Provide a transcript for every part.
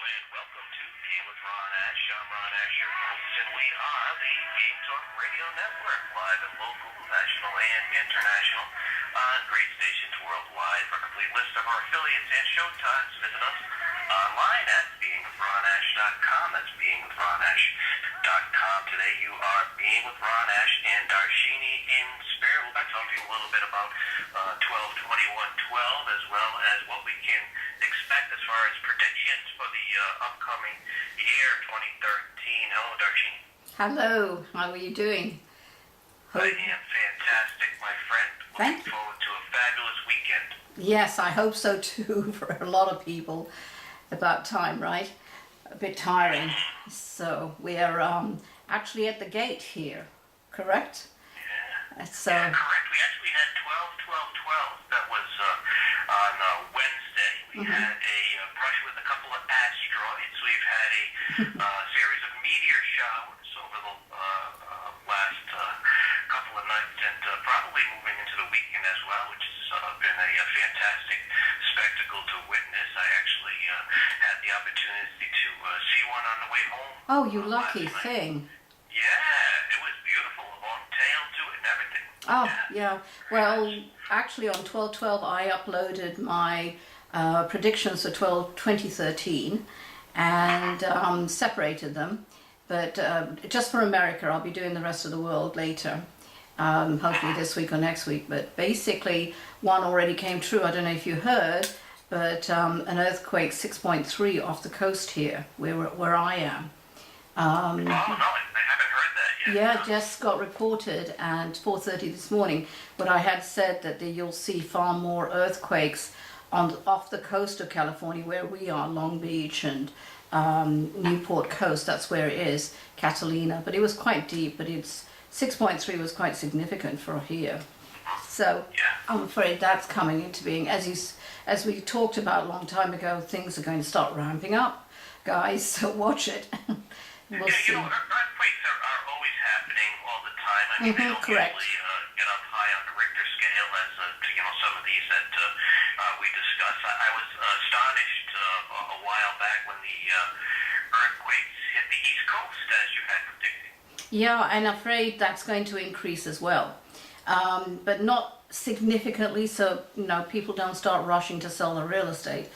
and welcome to Game with Ron Ash. I'm Ron Ash, your host, and we are the Game Talk Radio Network, live and local, national and international, on great stations worldwide. For a complete list of our affiliates and showtimes, visit us online at beingwithronash.com. That's beingwithronash.com. Today you are Being with Ron Ash and Darshini In Spirit. We'll be talking a little bit about 12/21/12, as well as what we can expect as far as predictions for the upcoming year 2013. Hello, Darshini. Hello, how are you doing? I am fantastic, my friend. Looking forward to a fabulous weekend. Yes, I hope so too, for a lot of people. About time, right? A bit tiring. So we are actually at the gate here, correct? Yeah. So, yeah, correct. We actually had 12/12/12. That was on Wednesday. We had a brush with a couple of asteroids. We've had a series of meteor showers over the last couple of nights, and probably moving into the weekend as well, which has been a fantastic spectacle to witness. I actually had the opportunity to see one on the way home. oh, you lucky thing. Yeah, it was beautiful. A long tail to it and everything. Oh, yeah. Well, actually on 12/12 I uploaded my predictions for 2013 and separated them. But just for America, I'll be doing the rest of the world later. Hopefully this week or next week. But basically, one already came true. I don't know if you heard, but an earthquake 6.3 off the coast here, where I am. Oh, no, I haven't heard that yet. Yeah, just got reported at 4:30 this morning. But I had said that you'll see far more earthquakes off the coast of California, where we are, Long Beach and Newport Coast. That's where it is, Catalina. But it was quite deep. But it's 6.3 was quite significant for here. So I'm afraid that's coming into being. As we talked about a long time ago, things are going to start ramping up, guys. So watch it. We'll see. You know, earthquakes are always happening all the time. I mean, they don't correct. usually get up high on the Richter scale as some of these that we discussed. I was astonished a while back when the earthquakes hit the East Coast, as you had predicted. Yeah, and afraid that's going to increase as well, but not significantly. So people don't start rushing to sell their real estate.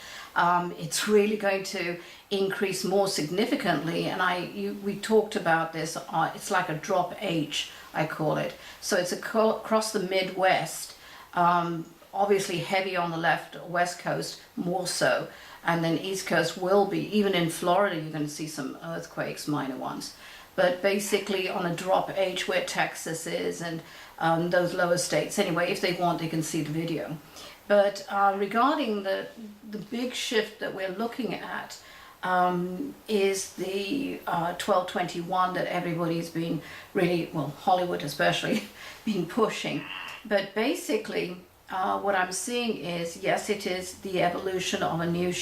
It's really going to increase more significantly, and we talked about this. It's like a drop H, I call it. So it's across the Midwest, obviously heavy on the west coast more so, and then East Coast will be. Even in Florida, you're going to see some earthquakes, minor ones. But basically on a drop H where Texas is and those lower states. Anyway, if they want, they can see the video. But regarding the big shift that we're looking at is the 12/21 that everybody's been really, well, Hollywood especially, been pushing. But basically, what I'm seeing is, yes, it is the evolution of a new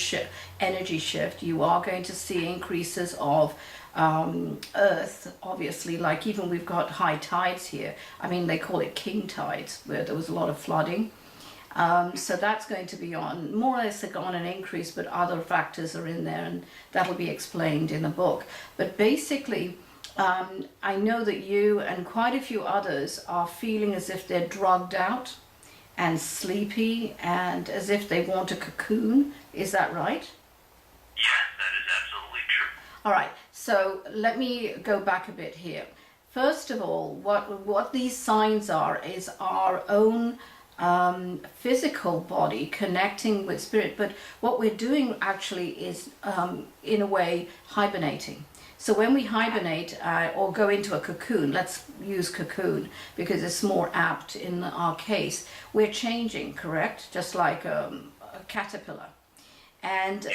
energy shift. You are going to see increases of Earth, obviously, like even we've got high tides here. I mean, they call it king tides, where there was a lot of flooding. So that's going to be on, more or less on an increase, but other factors are in there, and that'll be explained in the book. But basically, I know that you and quite a few others are feeling as if they're drugged out and sleepy and as if they want a cocoon. Is that right? Yes, that is absolutely true. All right, so let me go back a bit here. First of all, what these signs are is our own physical body connecting with spirit, but what we're doing actually is in a way hibernating. So when we hibernate or go into a cocoon, let's use cocoon because it's more apt in our case, we're changing, correct? Just like a caterpillar. And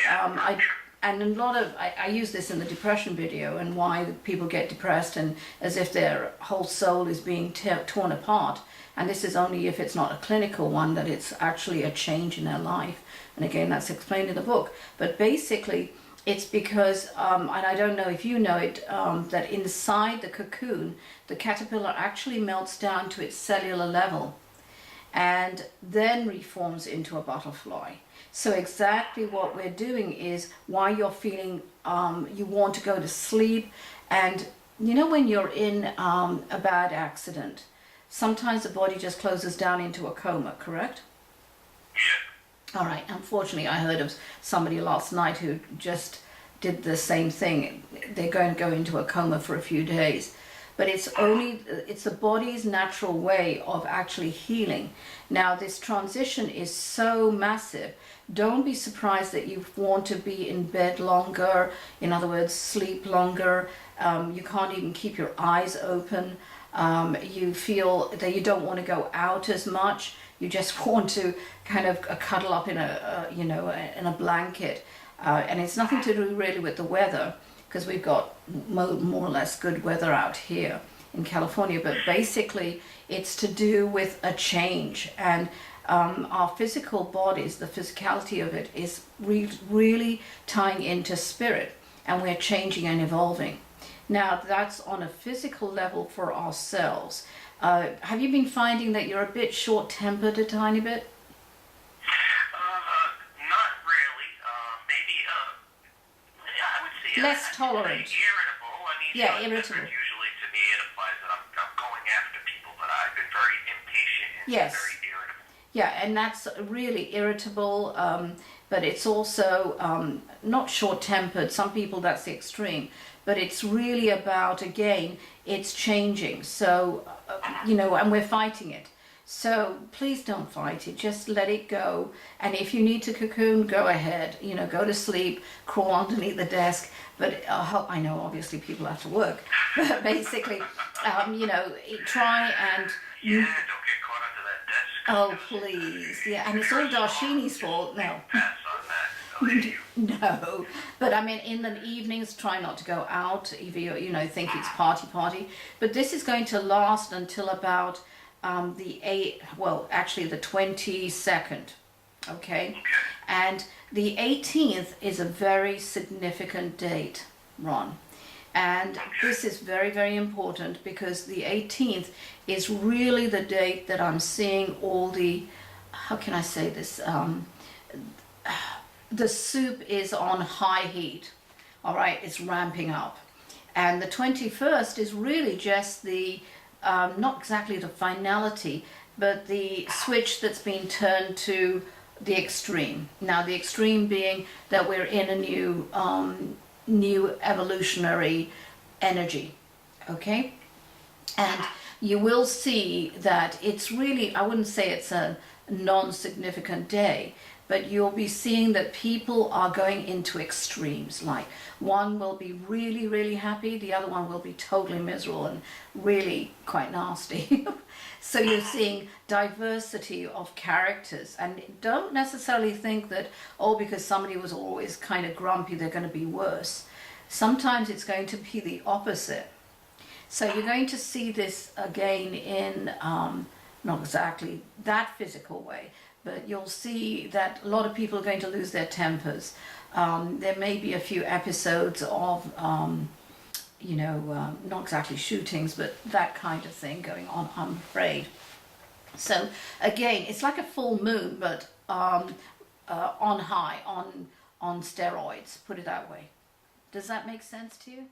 and a lot of, I use this in the depression video and why people get depressed and as if their whole soul is being torn apart. And this is only if it's not a clinical one, that it's actually a change in their life. And again, that's explained in the book. But basically, it's because, and I don't know if you know it, that inside the cocoon, the caterpillar actually melts down to its cellular level. and then reforms into a butterfly. So exactly what we're doing is why you're feeling you want to go to sleep. And you know, when you're in a bad accident, sometimes the body just closes down into a coma, correct? Yeah. All right. Unfortunately, I heard of somebody last night who just did the same thing. They're going to go into a coma for a few days. But it's the body's natural way of actually healing. Now, this transition is so massive. Don't be surprised that you want to be in bed longer. In other words, sleep longer. You can't even keep your eyes open. You feel that you don't want to go out as much. You just want to kind of cuddle up in in a blanket. And it's nothing to do really with the weather, because we've got more or less good weather out here in California, but basically it's to do with a change. And our physical bodies, the physicality of it is really tying into spirit, and we're changing and evolving. Now, that's on a physical level for ourselves. Have you been finding that you're a bit short-tempered a tiny bit? Not really. Maybe, I would say Less tolerant. Irritable. I mean, Yeah, you know, irritable. usually to me it implies that I'm going after people, but I've been very impatient and Yes. very irritable. Yeah, and that's really irritable, but it's also not short-tempered. Some people, that's the extreme. But it's really about, again, it's changing. So, and we're fighting it. So please don't fight it. Just let it go. And if you need to cocoon, go ahead. Go to sleep, crawl underneath the desk. But I know obviously people have to work. But basically, try and... Yeah, don't get caught under that desk. Oh, please. Yeah, and it's all Darshini's fault. No. Pass on that. I'll hit you. No, but I mean, in the evenings, try not to go out if you think it's party. But this is going to last until about the 22nd, okay? And the 18th is a very significant date, Ron. And this is very, very important, because the 18th is really the date that I'm seeing all the, how can I say this? The soup is on high heat, all right? It's ramping up. And the 21st is really just the, not exactly the finality, but the switch that's been turned to the extreme. Now, the extreme being that we're in a new evolutionary energy, okay? And you will see that it's really, I wouldn't say it's a non-significant day, but you'll be seeing that people are going into extremes. Like, one will be really, really happy, the other one will be totally miserable and really quite nasty. So you're seeing diversity of characters, and don't necessarily think that, because somebody was always kind of grumpy, they're going to be worse. Sometimes it's going to be the opposite. So you're going to see this again in, not exactly that physical way, but you'll see that a lot of people are going to lose their tempers. There may be a few episodes of, not exactly shootings, but that kind of thing going on, I'm afraid. So again, it's like a full moon, but on high, on steroids, put it that way. Does that make sense to you?